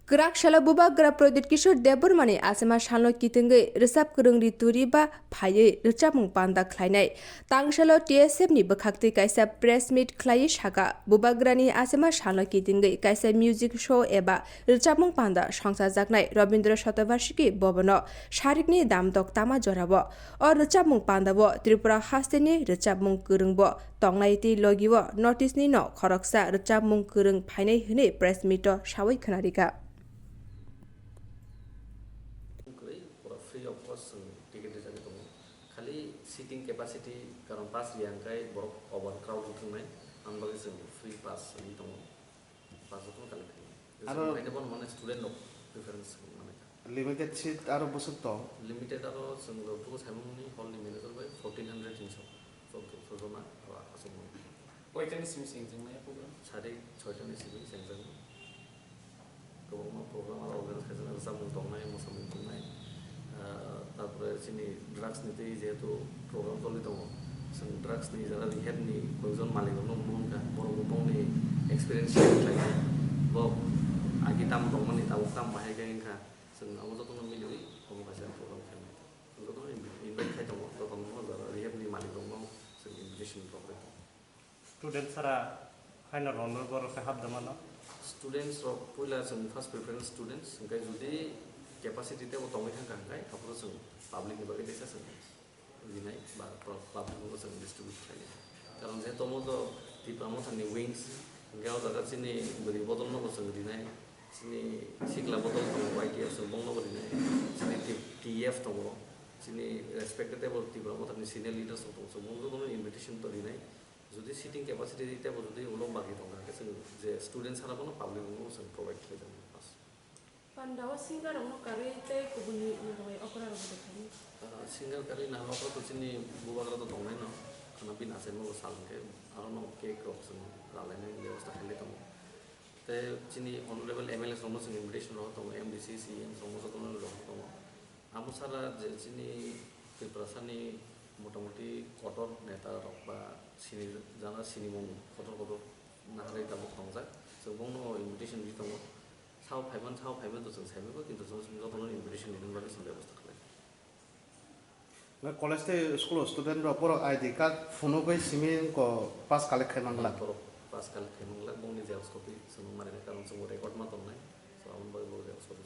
Gerak Shalabuba Gerak Prodit Kishore Debormani Asema Shanlo Kitingai Resap Kurung Rituri ba Paye Recapung Panda Klainai Tang Shalo TSM ni Bakakti Kaisa Press Meet Klai Shaka Bubagrani Asema Shanlo Kitingai Kaisa Music Show Eba Recapung Panda Shangsa Zaknai Rabindra Shatavarshiki Bobono Sharikni Damdok Tama Jorabo or Recapung Panda Bo Tripura Hastini Recapung Kurung Bo Tonglai Logiwo Notice ni no Koroksa Recapung Kurung Paine Hune Press Meet Shawai Kanarika Free of cost ticket is Kali seating capacity karon pass liangkai borok over crowd utunai ambagi free pass itu pass itu kali. Aro ini pun mana student loh preference mana. Limited seat aro busuk to. Limited aro senglo tu saya muni hall limited by 1400 insya. So zona asal muni. Kau itu ni sing mana program? Cari choice ni sing. Program organisasi ada sambung tongai, mau sambung tongai. তারপরে চিনি drugs নিতে যেহেতু programme চলিত drugs নিয়ে যারা rehab নিয়ে কয়েকজন মালিক মনকা বড় বড় এক্সপিরিয়েন্স লাগে আগে দাম দং মানে তাও দাম বাহাই গাইখা जों आबो যত মিলি কমকাছে প্রোগ্রাম খেলে যত ইনভাইট খাই দङ তখন যারা রিহেবনি মালিক দङ जों ইনভিটেশন প্রোগ্রাম স্টুডেন্ট সারা ফাইনা রন্ডর বড় হাব দমানো স্টুডেন্টস র পয়লা जों ফার্স্ট প্রেফারেন্স স্টুডেন্টস ओंखाय जुदि capacity te utong ikan kangkai kapro sung public ni bagai desa sung dinai ba public mo sung distribute kaya karon je tomo to di promotion ni wings ngao daga sini beri botol no sung dinai sini sikla botol to YTF sung bong no dinai sini TF to sini respectable di promotion ni senior leaders to sung bong no invitation to dinai যদি sitting capacity দিতে যদি উলম বাকি দং যে students সারা কোনো public mo sung provide kaya Pandawa single orang kari teh kubuni nunggu okra orang berkali. Single kari nah okra tu sini buat kalau tu dongeng no, karena bin asen mo saling ke, arono cake rocks no, lalai ni dia ustah heli tu. Te sini honorable MLA semua sini invitation roh tu, MDC CM semua satu orang roh tu. Amu sara sini perasaan ni motamoti kotor neta roh ba sini jana sini mo kotor nah hari tamu kongsa, sebelum no invitation di tu. Sao payment tu selesai memang kita semua kalau invitation itu baru sampai bos terkait. Na college te school student ro poro ID card phone ko simin ko pass collect khai mangla Poro pass collect khai mangla bong ni jelas kopi semua mereka kalau semua record mah tonai, so amun baru jelas kopi.